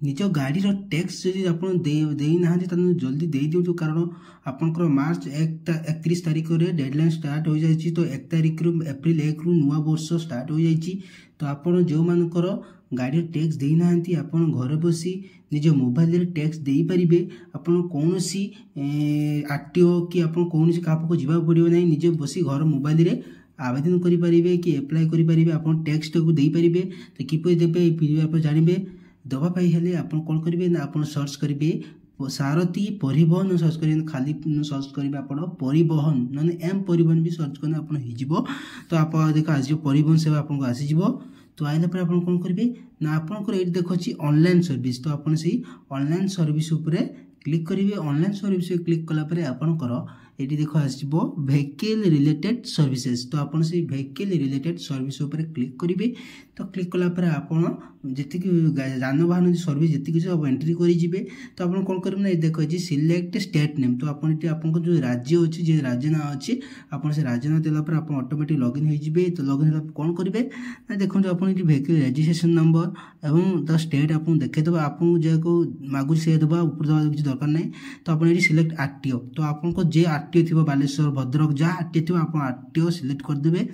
निज गाड़ी टैक्स जदि आप देना जल्दी दे दिंतु कारण आपंकर मार्च 31 तारिख में डेडलाइन स्टार्ट हो जाए। तो 1 तारिख रु एप्रिल 1 रु नुआ वर्ष स्टार्ट हो जाए। तो आपड़ जो मानकर गाड़ी टैक्स देना आप घर बसी निज मोबाइल टैक्स दे पारे। आप कौन सी आरटीओ कि आप कौन क्या जावा पड़ो ना, निजे बसी घर मोबाइल रे आवेदन करें कि एप्लाय करेंगे आप टैक्स टाक दे पारे। तो किपर देवे ये आप जानवे दवापाई हेले आप कौन करेंगे ना आप सर्च करेंगे सारथी परिवहन सर्च करें, खाली सर्च करेंगे आप परिवहन ना एम परिवहन भी सर्च करना आप हो। तो आप देख आज परिवहन सेवा आपको आसीज। तो आइला पर आप कौन करेंगे ना आपंकर ये देखिए ऑनलाइन सर्विस। तो आप ऑनलाइन सर्विस उपरे क्लिक करेंगे। ऑनलाइन सर्विस क्लिक कलापर आपंकर ये देख आसो वेहिकल रिलेटेड सर्विसेज। तो आप वेहिकल रिलेटेड सर्विस उपर क्लिक करेंगे। तो क्लिक कलापर आप जी जानवाहन सर्विस जी सब एंट्री करेंगे। तो आप कौन करेंगे ना देखिए सिलेक्ट स्टेट नेम। तो आप जो राज्य अच्छे जो राज्य ना अच्छे आप राज्य ना देलापर आप ऑटोमेटिक लॉगिन हो। तो लॉगिन होला कौन करेंगे ना देखो आप वेहिकल रजिस्ट्रेशन नंबर एवं द स्टेट आपको देखिए आपको जो मागुच से दबा ऊपर दबा किसी दरकार नहीं। तो आप सिलेक्ट आरटीओ। तो आपको जे आरटीओ थी बालेश्वर भद्रक जहाँ आरटीओ थी आप आरटीओ सिलेक्ट करदे।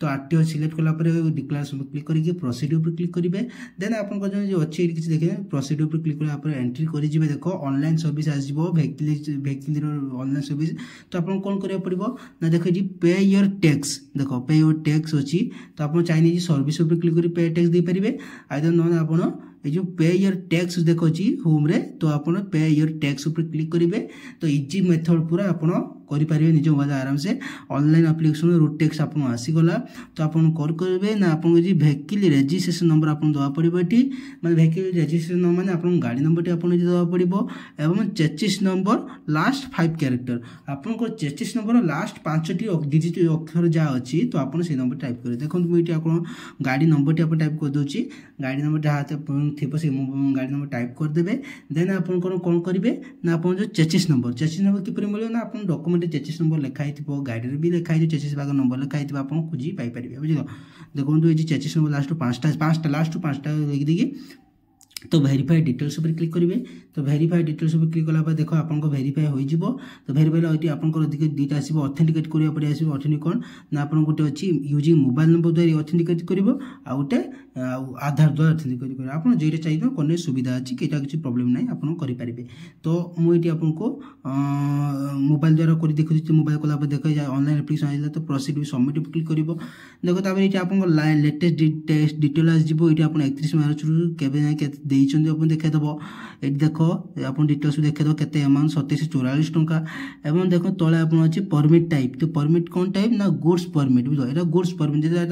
तो आरटीओ सिलेक्ट कलापर डिक्लेरेशन क्लिक करके प्रोसीड्यूर पर क्लिक करेंगे। देन आप जो अच्छे किसी देखे प्रोसीड्यूर पर क्लिक कर एंट्री करेंगे। देख ऑनलाइन सर्विस आसो वेहिकल ऑनलाइन सर्विस। तो आप कौन करा पड़ो ना देखो जी पे योर टैक्स। देख पे योर टैक्स अच्छी। तो आप चाहिए सर्विस पर क्लिक कर पे टैक्स दे पारे। आइदर ना आप जो पे योर टैक्स देखो होम रे। तो आप पे योर टैक्स ऊपर क्लिक करेंगे। तो इजी मेथड पूरा आप करेंगे निज मोबाइल आराम से ऑनलाइन एप्लिकेशन रोड टैक्स आप आसीगला। तो आप कौन करेंगे ना आप वेहिकल रजिस्ट्रेशन नंबर आप दवा पड़ो ये मैं वेहिकल रजिस्ट्रेशन नंबर मैंने आप गाड़ी नंबर आप दवा पड़ो एवं चेचिस नंबर लास्ट 5 कैरेक्टर आपंकर चेचिस नंबर लास्ट 5टी डिजिट अक्षर जहाँ अच्छी। तो आप नंबर टाइप करें। देखो मुझे आप गाड़ी नंबर आप टाइप कर दूसरी गाड़ी नंबर जहाँ थी से गाड़ी नंबर टाइप करदे। देन आप कौन करेंगे ना आप जो चेचिस नंबर किपर मिले ना आप डॉक्यूमेंट चेचिस नंबर लिखाई गाड़ी भी लिखाई चेचिस भाग नंबर लिखाई आप खोजी पाइपर बुझल। देखो ये चेचिस नंबर लास्ट 5टा लास्ट 5टा लिखिदी। तो वेरीफाई डिटेल्स पर क्लिक करेंगे। तो वेरीफाई डिटेल्स पर क्लिक कला देख आप वेरीफाई हो। तो वेरीफाई ये आपको दुईटा आसो ऑथेंटिकेट करने पड़े आसो ऑथेंटिक कौन ना आप गोटे अच्छी यूजिंग मोबाइल नंबर द्वारा ऑथेंटिकेट कर गोटे आधार द्वारा ऑथेंटिकेट कर आप जो चाहिए कौन सुविधा अच्छी कईटा किसी प्रोब्लेम ना आप करेंगे। तो मुझे आपको मोबाइल द्वारा कर देखी मोबाइल कला देख ऑनलाइन एप्लिकेशन आइला। तो प्रोसीड सबमिट क्लिक कर देखो ये आप लेटेस्ट डिटेल आसो ये आप 31 मार्च के देखेदेव ये देख आप डिटेल्स देखेदेव के अमाउंट 2744 टंका एवं देख तले आप अच्छे परमिट टाइप। तो परमिट कौन टाइप ना गुड्स परमिट बुझ ये गुड्स परमिट जो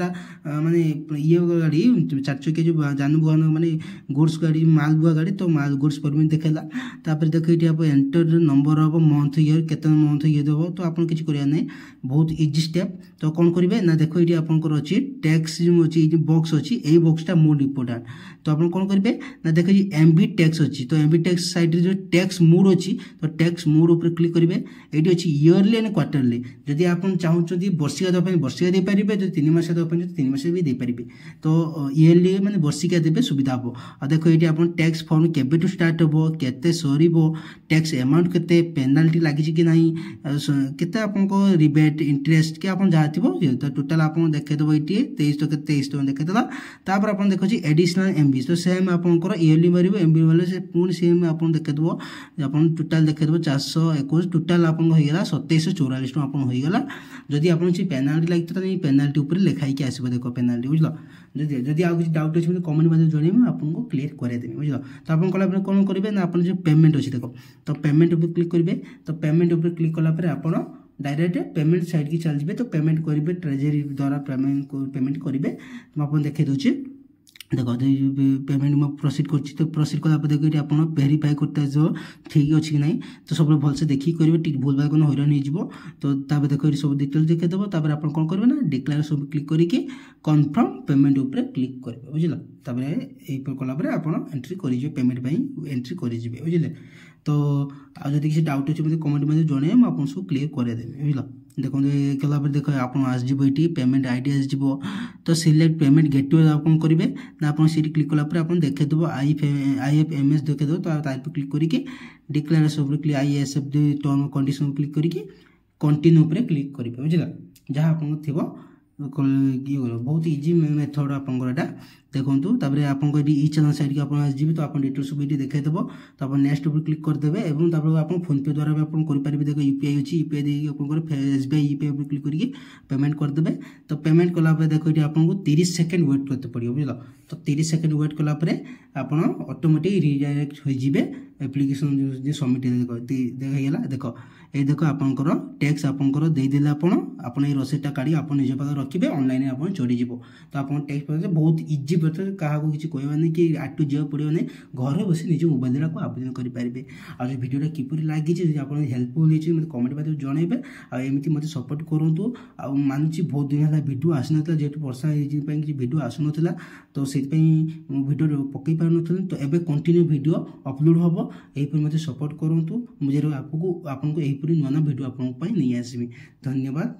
माने ये गाड़ी 4 चकिया जो जानवाहन माने गुड्स गाड़ी माल बुआ गाड़ी। तो माल गुड्स परमिट देखेला। तापर देख ये आप enter number of month year केते मंथ ये देव। तो आप किसी करिया नहीं बहुत इजी स्टेप। तो कौन करेंगे ना देखो ये आपंकर अच्छी टैक्स जो अच्छी बॉक्स अच्छी यही बॉक्सटा मोर इंपोर्टाट। तो आप कौन करेंगे ना देखो ये एमबी टैक्स अच्छी। तो एमबी टैक्स साइड जो टैक्स मोड अच्छी। तो टैक्स मोड ऊपर क्लिक करेंगे। ये अच्छी इयरली एंड क्वार्टरली जदि आप चाहते वर्षिका देवाई वर्षिका दे पारे जो 3 मास देवाई 3 मास भी दे पारे। तो इयरली मैंने वर्षिका देवे सुविधा हम। और देखो ये आप टैक्स फॉर्म केबेठू स्टार्ट हम केते सरीबो टैक्स अमाउंट केते पेनाल्टी लगी कि नहीं केते आपको रिबेट इंटरेस्ट कि आप जहाँ थी। तो टोटाल आप देखेदेव ये 23 टका 23 टका देखेदेला। तापर आप देखिए एडिशनल एमबी। तो सेम आपंकर इयरली मारे एमबी मारे से पुणी सेम आप देखेदेव आप टोटाल देखेदेव 421 टोटाल आप 2744 टका आप होगा। जदि आप पेनाल्टी लगी तो पेनाल्टी उपर लिखाई आसो देख पेनाल्टी बुझल। जदि आगे किसी डाउट अच्छे कमेंट मध्य जनइबे आपको क्लीयर कराइदेवी बुझल। तो आप कौन करेंगे ना आप जो पेमेंट अच्छी देख। तो पेमेंट उपर क्लिक करेंगे। तो पेमेंट उपर क्लिक कलापर आप डायरेक्ट पेमेंट साइड की चल जाए। तो पेमेंट करेंगे ट्रेजरी द्वारा पेमेंट करेंगे। तो आप देखे दूसरी देखो पेमेंट में प्रोसीड कर। तो प्रोसीड कला देखिए आप वेरीफाई करते ठीक अच्छे कि नहीं। तो सब भलसे देखिए करेंगे भूल भाग हैरान हो। तो देखो ये सब डिटेल्स देखेदेव। तापर आप कौन करेंगे ना डिक्लेरेशन क्लिक करके कन्फर्म पेमेंट उपर क्लिक करेंगे बुझल। तापर यही कलापर आप एंट्री कर पेमेंट एंट्री करेंगे बुझे। तो आज किसी डाउट अच्छे मतलब कमेंट में जनइबे मुझे आपको सब क्लीयर करदेवी बुझल। देखो कला देख आप आसजी पेमेंट आईडी आसो तो सिलेक्ट पेमेंट गेटवे आप करेंगे ना आप क्लिक कलापर आप देखेदेव IFMS देखेदेव तो पर क्लिक करके डिक्लेयर सब click ISF term condition click करके कंटिन्यू पर क्लिक करेंगे बुझला जहाँ आप ये बहुत इजी मेथड आपंकर देखूँ तापर आपको ये ई चैनल साइड की आप तो आप डिटेल्स सब ये देखेदेव तो आप नेक्स्ट पर क्लिक करदेवे और आप फोन पे द्वारा भी आप करेंगे देख UPI अच्छी UPI देखिए SBI UPI पर क्लिक करके पेमेंट करदेवे तो पेमेंट कलापर देखो ये आपको 30 सेकेंड वेट करते पड़ो बुझल तो 30 सेकेंड वेट कलापर आप ऑटोमेटिक रिडायरेक्ट हो एप्लिकेशन जो सबमिट देखा देख ये देख आपंकर टैक्स आपंकर देदेले आप रसीदटा काढ़ी आप निज पाखे रखिए ऑनलाइन आप चढ़ीज तो आप टैक्स प्रोसेस बहुत इजी प्रोसेस क्या किसी कहना कि आटू जा पड़ो नहीं घर बस निज मोबाइल को आवेदन करेंगे आज भिडियोटा किपर लगी आप हेल्पफुल होती मतलब कमेंट बारे जनइबे आमती मत सपोर्ट करूँ आ मानुची बहुत दिन है भिडियो आसना जेहतु वर्षा किसी भिडियो आसना तो से भिडियो पकई पार न तो एवं कंटिन्यू भिडियो अपलोड हम यहीपर मत सपोर्ट करूँ मुझे आपको यहीपरी नुआ नुआ भिडियो आपंप नहीं आसमी धन्यवाद।